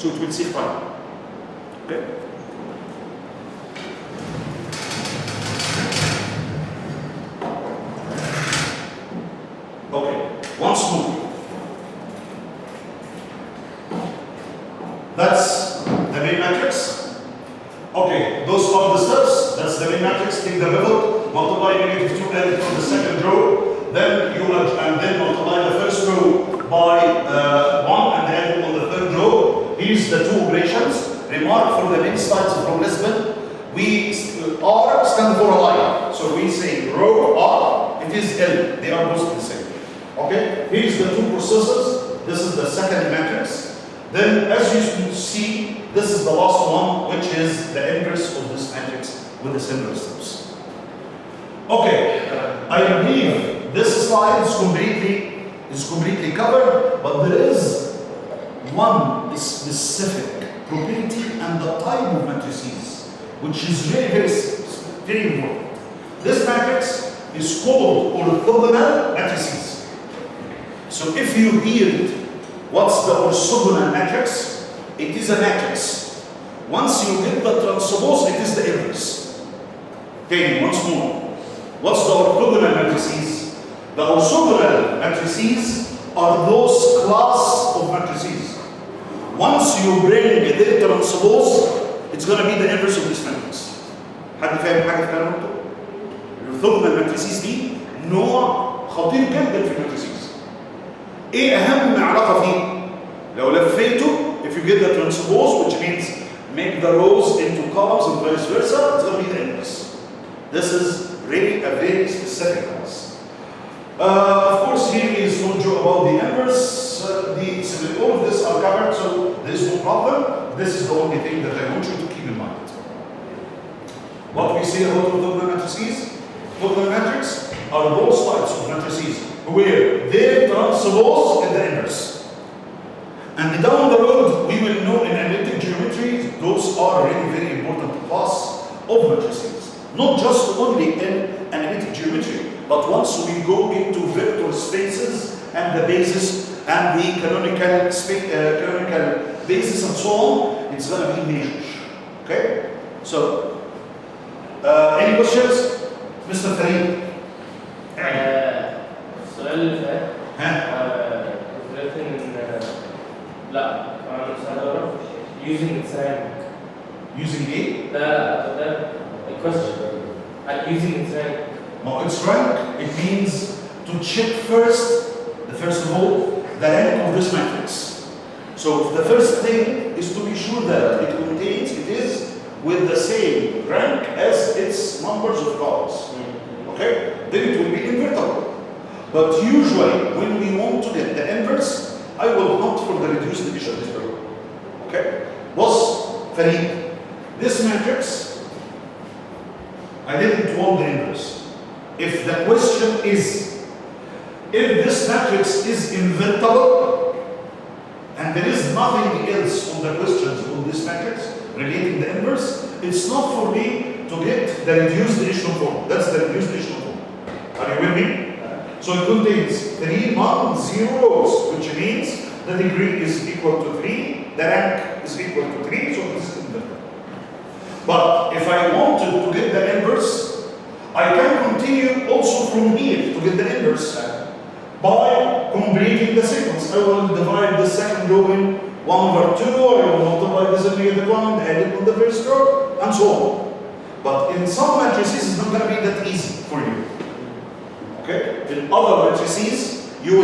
so it will save time. Okay? Okay, once more. That's the main matrix. Okay, those are the steps. That's the main matrix. Take the pivot, multiply negative 2L from the second row, then you and then multiply the first row by 1 and then on the third row. Here's the two operations. Remark for the main slides from Lisbon. We R stand for a line. So we say row R, it is L. They are both the same. Okay? Here's the two processes. This is the second matrix. Then, as you see, this is the last one, which is the inverse of this matrix with the similar steps. Okay, I believe this slide is completely covered, but there is one specific property and the type of matrices, which is very important. This matrix is called orthogonal matrices. So if you hear what's the orthogonal matrix? It is a matrix. Once you get the transpose, it is the inverse. Okay, once more. What's the orthogonal matrices? The orthogonal matrices are those class of matrices. Once you bring their transpose, it's going to be the inverse of this matrix. حد فاهم حاجة في كلامه؟ الorthogonal matrices دي نوع خطير جدا في الماتريسيز. ايه اهم علاقه فيه؟ لو لفيته if you get the transpose, which means make the rows into columns and vice versa, it's going to be the inverse. This is really a very specific class. Of course, here is no joke about the inverse. All of this are covered, so there is no problem. This is the only thing that I want you to keep in mind. What we say about orthogonal matrices? Orthogonal matrices are those types of matrices where their transpose is the inverse. And down the road, we will know in analytic geometry, those are really very important class of matrices. Not just only in analytic geometry, but once we go into vector spaces and the basis and the canonical basis and so on, it's going to be major. Okay? So, any questions? Mr. Farid? السؤال اللي فات لا انا مش هعرف using rank. Using A? ده question. Using its rank. No, its rank, it means to check first of all, the rank of this matrix. So the first thing is to be sure that it is with the same rank as its numbers of columns. Okay? Then it will be invertible. But usually, when we want to get the inverse, I will hunt for the reduced division. Okay? Boss, Farid, this matrix, I didn't want the inverse. If the question is, if this matrix is invertible, and there is nothing else on the questions on this matrix relating the inverse, it's not for me to get the reduced echelon form. That's the reduced echelon form. Are you with me? So it contains 3 non-zero rows, which means the degree is equal to 3, the rank is equal to 3, so this is invertible. But if I wanted to get the inverse, I can continue also from here to get the inverse by completing the sequence. I will divide the second row in 1/2, I will multiply this in -1, add it on the first row, and so on. But in some matrices, it's not going to be that easy for you. Okay? In other matrices, you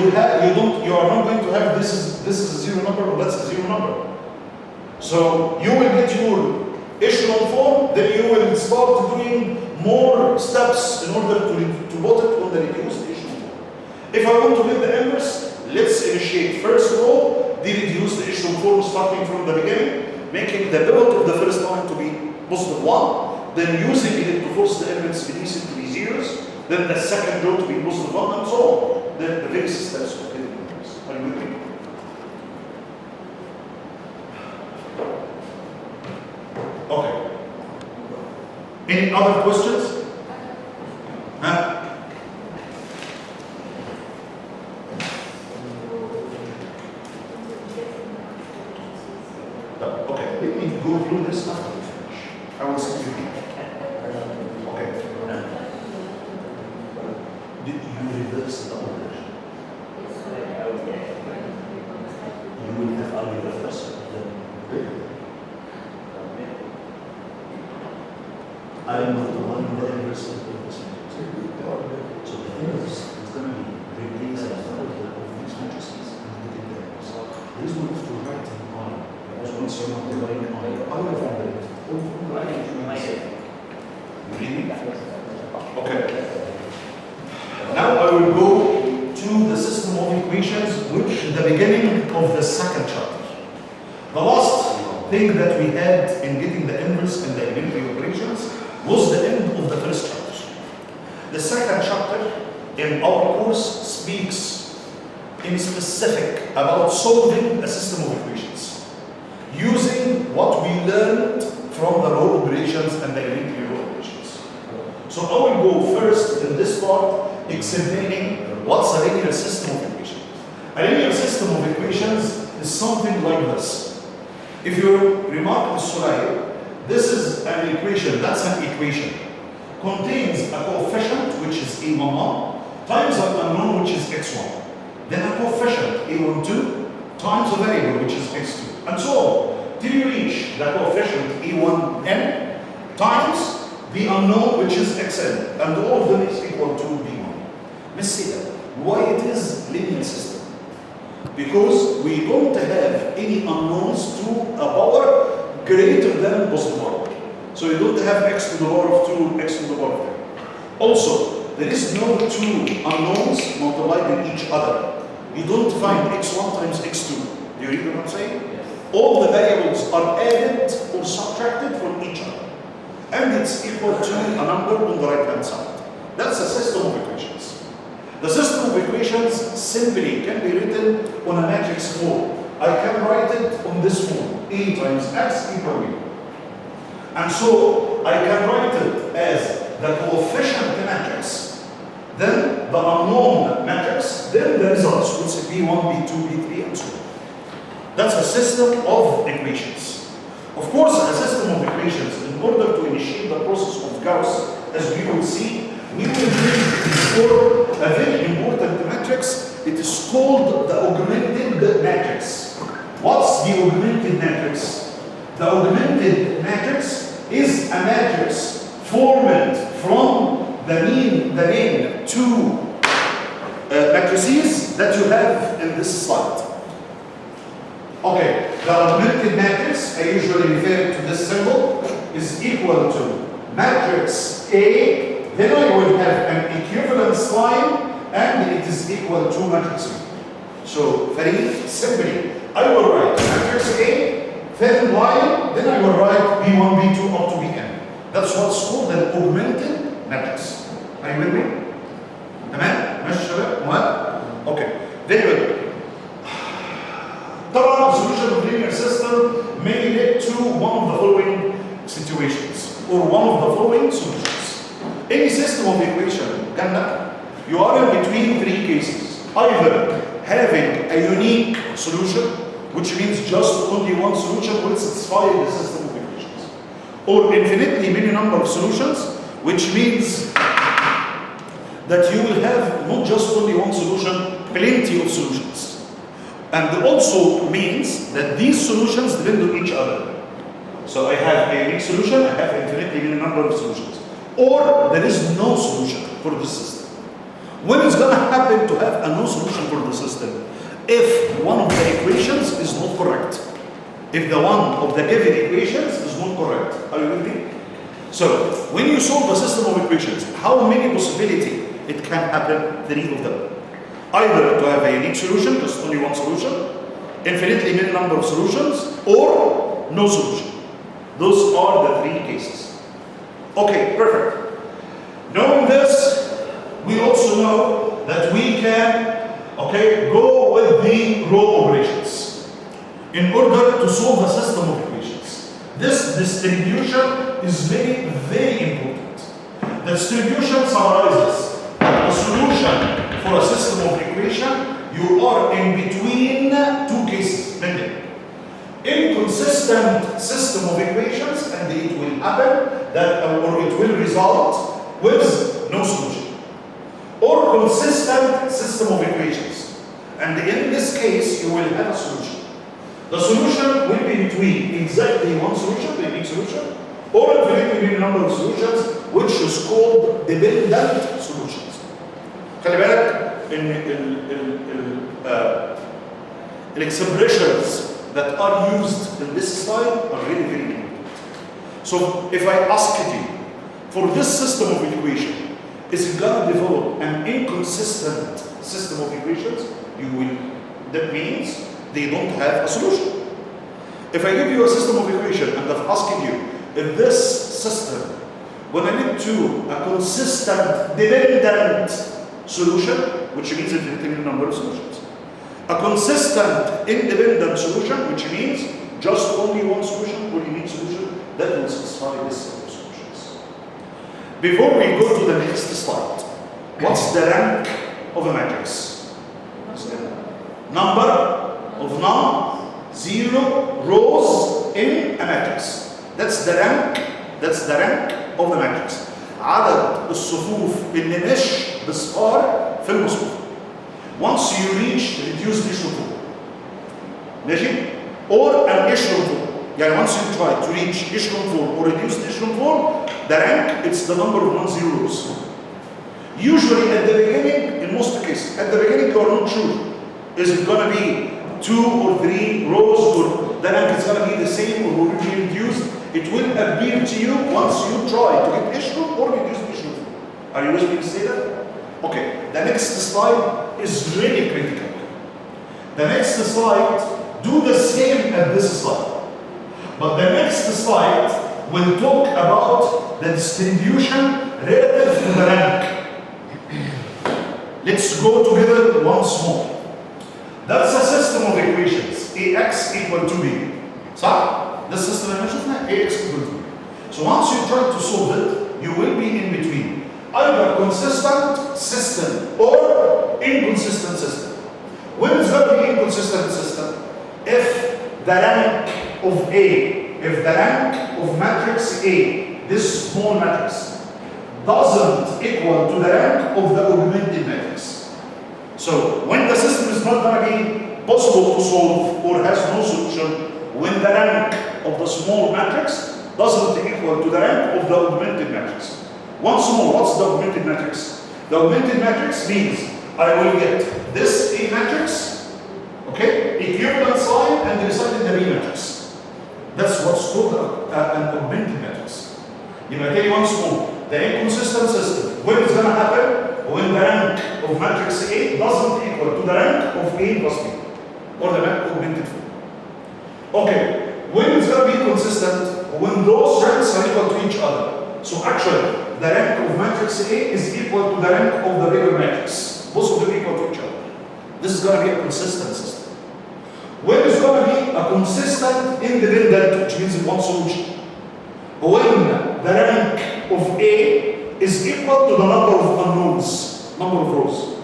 are not going to have this is a zero number or that's a zero number. So you will get your echelon form, then you will start doing more steps in order to put it on the reduced echelon form. If I want to get the inverse, let's initiate first of all the reduced echelon form starting from the beginning, making the pivot of the first line to be +1, then using it to force the elements beneath it to be zeros, then the second row to be +1, and so on. Then the various steps of getting the inverse. Are you with me? Okay. Any other questions? Huh? Okay, let me go through this after we finish. I will see you. Okay. Did you reverse the order? You will have only the first of them. I am not the one that reverse the order. So the inverse is going to be replacing the order of these matrices and getting the inverse. There is no left to right in I. Because once you are dividing I will find the left. Really? Okay. Now I will go to the system of equations, which is the beginning of the second chapter. The last thing that we had in getting the inverse and the elementary operations was the end of the first chapter. The second chapter in our course speaks in specific about solving a system of equations using what we learned from the row operations and the elementary row operations. So I will go first in this part explaining what's a linear system of equations. A linear system of equations is something like this. If you remark the slide, this is an equation, that's an equation, contains a coefficient which is a11 times an unknown which is x1. Then a coefficient a12 times a variable which is x2, and so on, till you reach the coefficient a1n times the unknown which is xn, and all of them is equal to b1. Let's see that. Why it is linear system? Because we don't have any unknowns to a power greater than positive power. So you don't have x to the power of 2, x to the power of 3. Also, there is no two unknowns multiplied in each other. You don't find x1 times x2. Do you read what I'm saying? Yes. All the variables are added or subtracted from each other. And it's equal to a number on the right hand side. That's a system of equations. The system of equations simply can be written on a matrix form. I can write it on this form, A times X equal B. And so I can write it as the coefficient matrix, then the unknown matrix, then the results, which is B1, B2, B3, and so on. That's a system of equations. Of course, a system of equations, in order to initiate the process of Gauss, as we will see, we will bring for a very important matrix. It is called the augmented matrix. What's the augmented matrix? The augmented matrix is a matrix formed from the main two matrices that you have in this slide. Okay, the augmented matrix, I usually refer to this symbol, is equal to matrix A. Then I will have an equivalent sign, and it is equal to matrix B. So very simply, I will write matrix A, then line, then I will write B1, B2 up to Bn. That's what's called an augmented matrix. Are you with me? Amen? Okay, very good. The solution of linear system may lead to one of the following situations, or one of the following solutions. Any system of equation, you are in between three cases. Either having a unique solution, which means just only one solution will satisfy the system of equations, or infinitely many number of solutions, which means that you will have not just only one solution, plenty of solutions. And also means that these solutions depend on each other. So I have a unique solution, I have infinitely many number of solutions. Or there is no solution for the system. When is going to happen to have a no solution for the system? If one of the equations is not correct. If the one of the given equations is not correct. Are you with me? So, when you solve the system of equations, how many possibilities it can happen? 3 of them. Either to have a unique solution, just only one solution, infinitely many number of solutions, or no solution. Those are the 3 cases. Okay, perfect. Knowing this, we also know that we can, go with the row operations in order to solve the system of equations. This distribution is very, very important. The distribution summarizes a solution for a system of equation. You are in between 2 cases. inconsistent system of equations, and it will happen that, or it will result with no solution. Or consistent system of equations, and in this case you will have a solution. The solution will be between exactly one solution, the unique solution, or it will be between a number of solutions, which is called dependent solutions. خلي بالك ان expressions that are used in this slide are really very important. So if I asked you for this system of equation, is it going to develop an inconsistent system of equations? You will. That means they don't have a solution. If I give you a system of equation and I've asked you, if this system, when I need to a consistent dependent solution, which means infinite number of solutions, a consistent independent solution, which means just only one solution or unique solution that will satisfy this set of solutions. Before we go to the next slide, what's the rank of a matrix? Number of non-zero rows in a matrix. That's the rank of the matrix. عدد الصفوف اللي مش بصفار في المصفوفة. Once you reach reduced echelon form, ماشي؟ Or an echelon form. يعني once you try to reach echelon form or reduced echelon form, the rank, it's the number of non-zero rows. Usually at the beginning, in most cases, at the beginning you are not sure. Is it going to be 2 or 3 rows, or the rank is going to be the same, or will it be reduced? It will appear to you once you try to get echelon or reduce echelon. Are you with me to say that? Okay, the next slide is really critical. The next slide, do the same as this slide. But the next slide will talk about the distribution relative to the rank. Let's go together once more. That's a system of equations. AX equal to B. صح؟ The system اللي شفنا AX equal to B. So once you try to solve it, you will be in between either consistent system or inconsistent system. When is going to be inconsistent system? If the rank of A, if the rank of matrix A, this small matrix, doesn't equal to the rank of the augmented matrix. So when the system is not going to be possible to solve or has no solution, when the rank of the small matrix doesn't equal to the rank of the augmented matrix. Once more, what's the augmented matrix? The augmented matrix means I will get this A matrix, okay, equivalent sign, and result in the B matrix. That's what's called an augmented matrix. You may tell you once more, the inconsistent system, when it's going to happen? When the rank of matrix A doesn't equal to the rank of A plus B, or the augmented form. Okay, when it's going to be consistent? When those ranks are equal to each other. So actually, the rank of matrix A is equal to the rank of the bigger matrix. Both of them equal to each other. This is going to be a consistent system. When it's going to be a consistent independent, which means one solution. When the rank of A is equal to the number of unknowns, number of rows,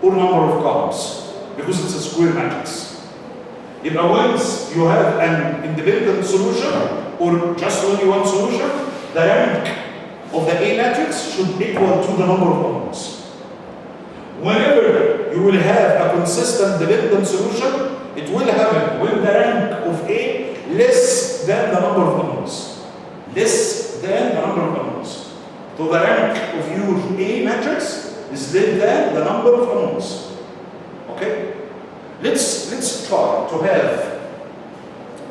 or number of columns, because it's a square matrix. If once you have an independent solution, or just only one solution, the rank of the A matrix should equal to the number of unknowns. Whenever you will have a consistent dependent solution, it will happen when the rank of A less than the number of unknowns. Less than the number of unknowns. So the rank of your A matrix is less than the number of unknowns. Okay? Let's try to have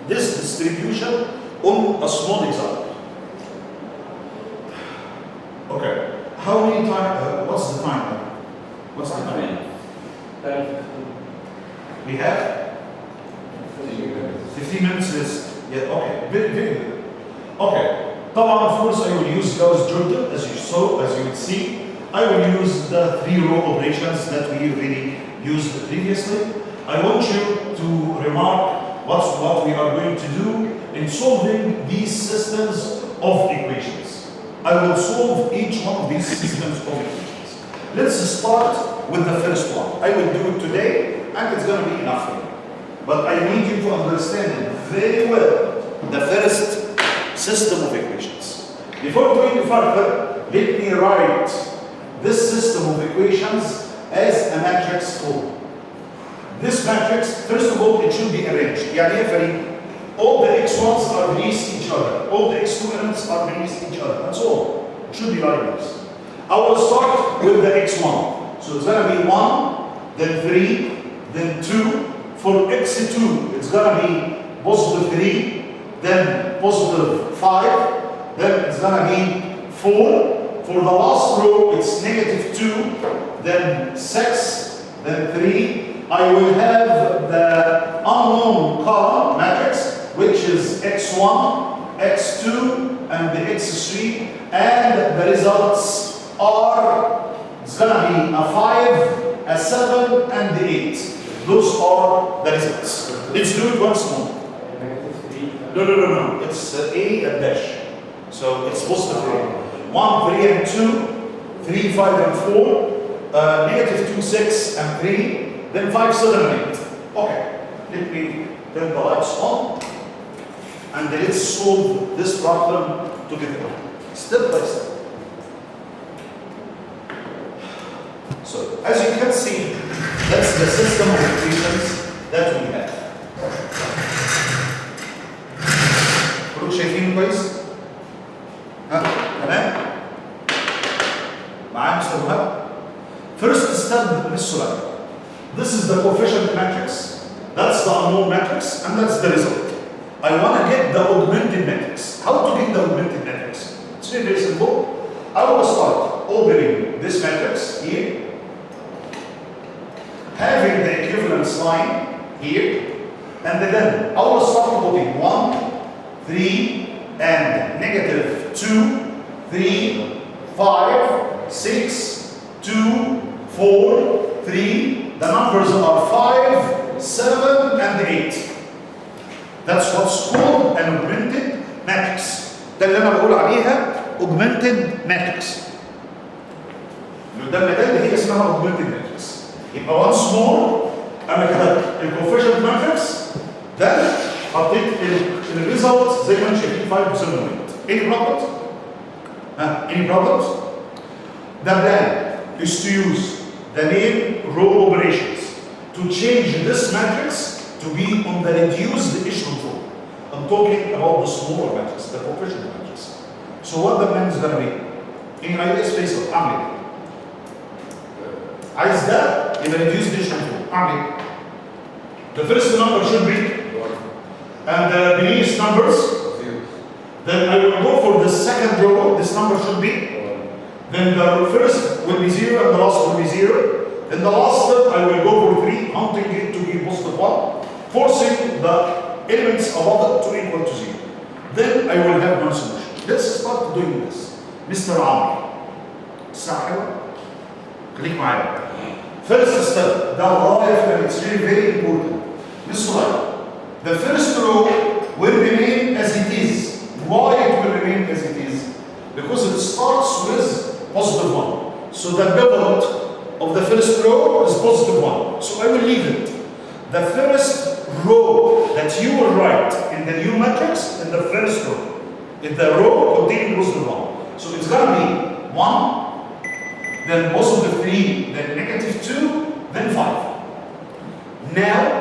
this distribution on a small example. Okay. How many times? What's the time? What's the time? We have 15 minutes. Yeah. Okay. Very good. Okay. طبعا of course I will use Gauss-Jordan as you would see. I will use the 3-row operations that we already used previously. I want you to remark what we are going to do in solving these systems of equations. I will solve each one of these systems of equations. Let's start with the first one. I will do it today and it's going to be enough for you. but I need you to understand it very well. The first system of equations. Before going further, let me write this system of equations as a matrix form. This matrix, first of all, it should be arranged. يعني ايه فريق؟ All the x1s are beneath each other. All the x2 elements are beneath each other, and so on. It should be like this. I will start with the x1. So it's gonna be 1, then 3, then 2. For x2, it's gonna be positive 3, then positive 5, then it's gonna be 4. For the last row, it's negative 2, then 6, then 3. I will have the unknown column matrix, which is x1, x2, and the x3, and the results are, it's gonna be a 5, a 7, and the 8. Those are the results. Let's do it once more. No. It's A and dash. So it's positive 1, 3, and 2, 3, 5, and 4, negative 2, 6, and 3, then 5, 7, and 8. Okay, let me turn the lights on, and let's solve this problem together, step by step. So, as you can see, that's the system of equations that we have. كلكم شايفين كويس؟ ها؟ تمام؟ معايا مستر مهاب؟ First step, Mr. This is the coefficient matrix, that's the unknown matrix, and that's the result. I want to get the augmented matrix. How to get the augmented matrix? It's very simple. I will start opening this matrix here, having the equivalence line here, and then I will start putting 1, 3, and negative 2, 3, 5, 6, 2, 4, 3. The numbers are 5, 7, and 8. That's what's called an augmented matrix. ده اللي انا بقول عليها augmented matrix. اللي قدامنا ده اللي هي اسمها augmented matrix. يبقى once more انا كتبت الكوفيشنت ماتريكس ده حطيت الريزلت زي ما انتم شايفين 5 7 8. Any problems؟ Any problems؟ The plan is to use the main row operations to change this matrix to be on the reduced echelon form. I'm talking about the smaller matrix, the coefficient matrix. So what the plan is going to be? In idea space of اعمل ايه؟ عايز ده يبقى reduced echelon form. اعمل ايه؟ The first number should be 1. And the beneath numbers 0. Then I will go for the second row. This number should be 1. Then the first will be 0 and the last will be 0. In the last step, I will go for 3, counting it to be positive 1, forcing the elements above it to equal to 0. Then I will have one solution. Let's start doing this. Mr. Omar. صح؟ خليك معايا. First step, the life, and it's really very important. Mr. Omar, the first row will remain as it is. Why it will remain as it is? Because it starts with positive 1. So the pivot of the first row is positive 1. So I will leave it. The first row that you will write in the new matrix in the first row is the row containing positive 1. So it's going to be 1, then positive 3, then negative 2, then 5. Now